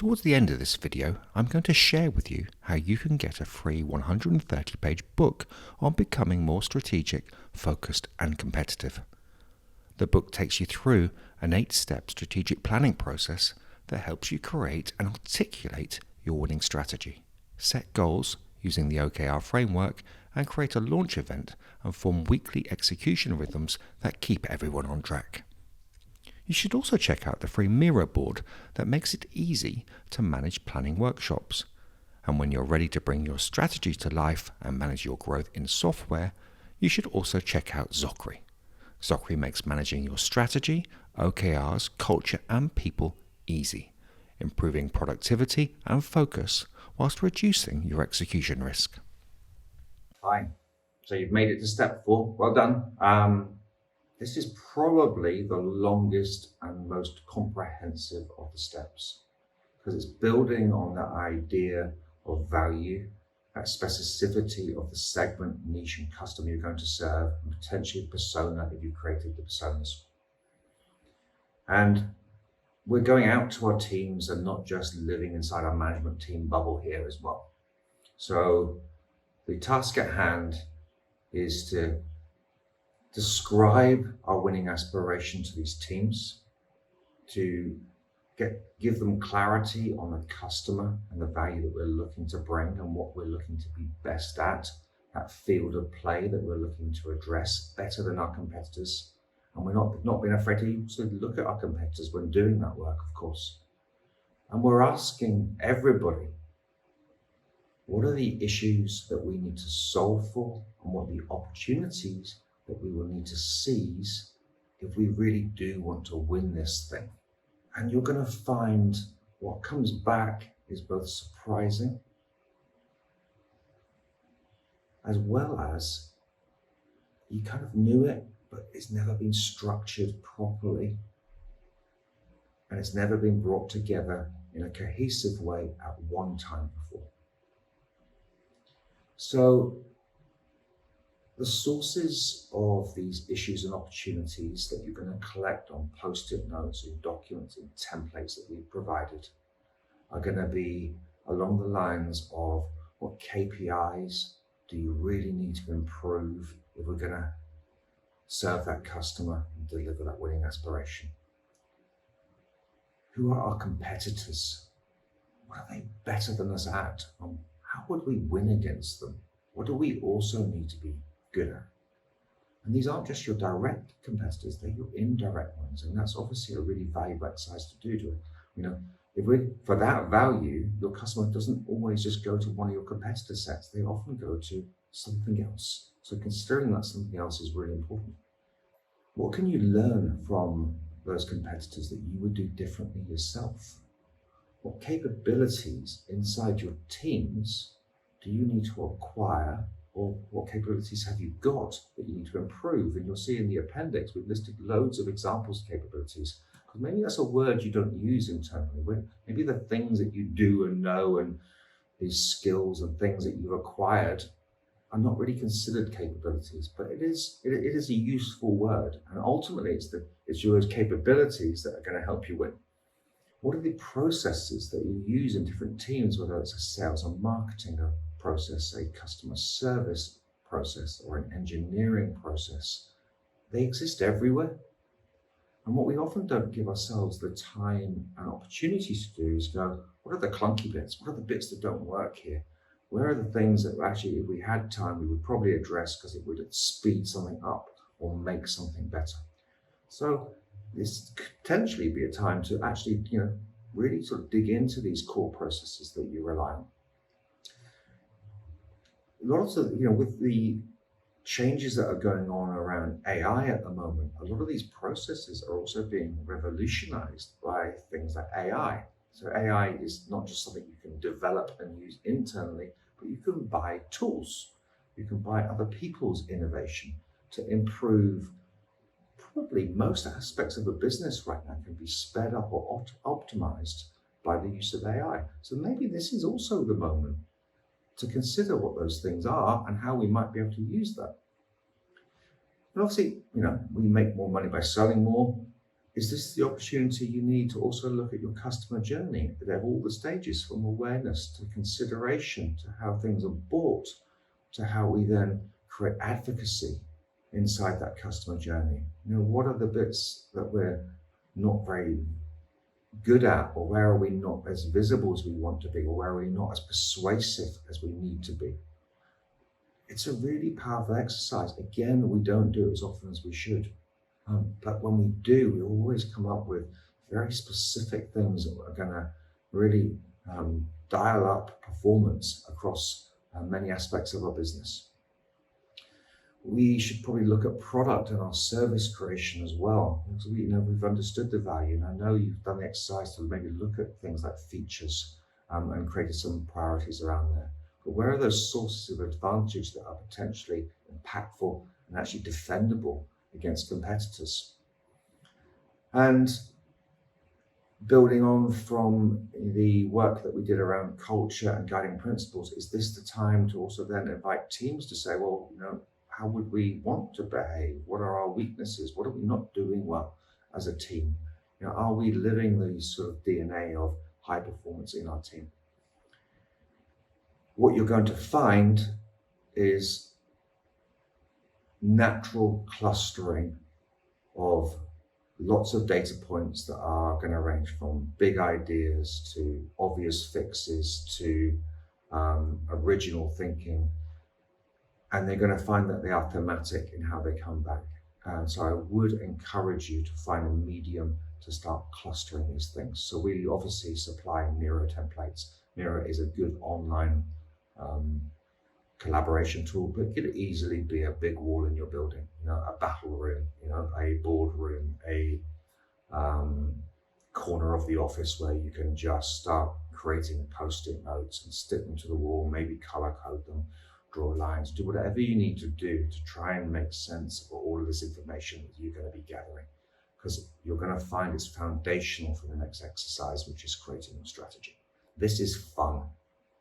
Towards the end of this video, I'm going to share with you how you can get a free 130-page book on becoming more strategic, focused, and competitive. The book takes you through an 8-step strategic planning process that helps you create and articulate your winning strategy, set goals using the OKR framework, and create a launch event and form weekly execution rhythms that keep everyone on track. You should also check out the free Miro board that makes it easy to manage planning workshops. And when you're ready to bring your strategy to life and manage your growth in software, you should also check out Zocri. Zocri makes managing your strategy, OKRs, culture, and people easy, improving productivity and focus whilst reducing your execution risk. Fine. So you've made it to step 4. Well done. This is probably the longest and most comprehensive of the steps because it's building on the idea of value, that specificity of the segment, niche, and customer you're going to serve, and potentially persona if you created the personas. And we're going out to our teams and not just living inside our management team bubble here as well. So the task at hand is to describe our winning aspiration to these teams, to give them clarity on the customer and the value that we're looking to bring and what we're looking to be best at, that field of play that we're looking to address better than our competitors. And we're not being afraid to look at our competitors when doing that work, of course. And we're asking everybody, what are the issues that we need to solve for and what are the opportunities that we will need to seize if we really do want to win this thing? And you're going to find what comes back is both surprising as well as you kind of knew it, but it's never been structured properly and it's never been brought together in a cohesive way at one time before. So the sources of these issues and opportunities that you're going to collect on post-it notes and documents and templates that we've provided are going to be along the lines of what KPIs do you really need to improve if we're going to serve that customer and deliver that winning aspiration? Who are our competitors? What are they better than us at? How would we win against them? What do we also need to be good at? And these aren't just your direct competitors, they're your indirect ones. And that's obviously a really valuable exercise to do. For that value, your customer doesn't always just go to one of your competitor sets. They often go to something else. So considering that something else is really important. What can you learn from those competitors that you would do differently yourself? What capabilities inside your teams do you need to acquire, or what capabilities have you got that you need to improve? And you'll see in the appendix, we've listed loads of examples of capabilities, because maybe that's a word you don't use internally. Maybe the things that you do and know and these skills and things that you've acquired are not really considered capabilities, but it is a useful word. And ultimately it's your capabilities that are going to help you win. What are the processes that you use in different teams, whether it's a sales and marketing process, a customer service process, or an engineering process? They exist everywhere. And what we often don't give ourselves the time and opportunities to do is go, what are the clunky bits? What are the bits that don't work here? Where are the things that actually, if we had time, we would probably address because it would speed something up or make something better? So this could potentially be a time to actually, really sort of dig into these core processes that you rely on. Lots of, with the changes that are going on around AI at the moment, a lot of these processes are also being revolutionized by things like AI. So AI is not just something you can develop and use internally, but you can buy tools. You can buy other people's innovation to improve. Probably most aspects of a business right now can be sped up or optimized by the use of AI. So maybe this is also the moment to consider what those things are and how we might be able to use that. And obviously, we make more money by selling more. Is this the opportunity you need to also look at your customer journey at all the stages, from awareness to consideration to how things are bought to how we then create advocacy inside that customer journey? What are the bits that we're not very good at, or where are we not as visible as we want to be, or where are we not as persuasive as we need to be? It's a really powerful exercise. Again, we don't do it as often as we should. But when we do, we always come up with very specific things that are going to really dial up performance across many aspects of our business. We should probably look at product and our service creation as well. Because we've understood the value, and I know you've done the exercise to maybe look at things like features and created some priorities around there. But where are those sources of advantage that are potentially impactful and actually defendable against competitors? And building on from the work that we did around culture and guiding principles, is this the time to also then invite teams to say, well, how would we want to behave? What are our weaknesses? What are we not doing well as a team? Are we living the sort of DNA of high performance in our team? What you're going to find is natural clustering of lots of data points that are going to range from big ideas to obvious fixes to original thinking. And they're going to find that they are thematic in how they come back. And so I would encourage you to find a medium to start clustering these things. So we obviously supply Miro templates. Miro is a good online collaboration tool, but it could easily be a big wall in your building, a battle room, a boardroom, a corner of the office where you can just start creating post-it notes and stick them to the wall, maybe color code them, draw lines, do whatever you need to do to try and make sense of all of this information that you're going to be gathering, because you're going to find it's foundational for the next exercise, which is creating a strategy. This is fun.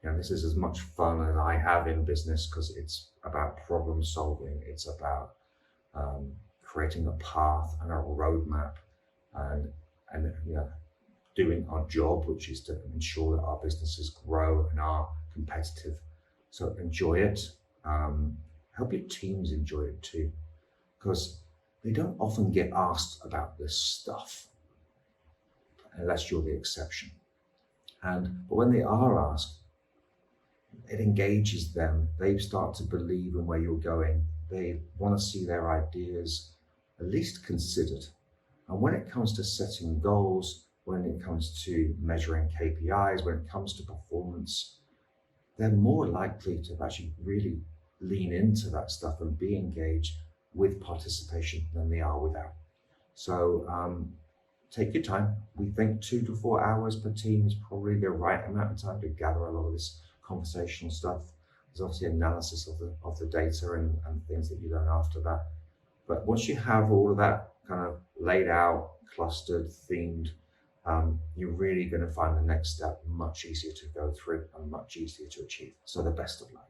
This is as much fun as I have in business, because it's about problem solving. It's about creating a path and a roadmap and doing our job, which is to ensure that our businesses grow and are competitive. So enjoy it. Help your teams enjoy it too, because they don't often get asked about this stuff unless you're the exception. But when they are asked, it engages them. They start to believe in where you're going. They want to see their ideas at least considered. And when it comes to setting goals, when it comes to measuring KPIs, when it comes to performance, they're more likely to actually really lean into that stuff and be engaged with participation than they are without. So take your time. We think 2 to 4 hours per team is probably the right amount of time to gather a lot of this conversational stuff. There's obviously analysis of the data and things that you learn after that. But once you have all of that kind of laid out, clustered, themed, you're really going to find the next step much easier to go through and much easier to achieve. So the best of luck.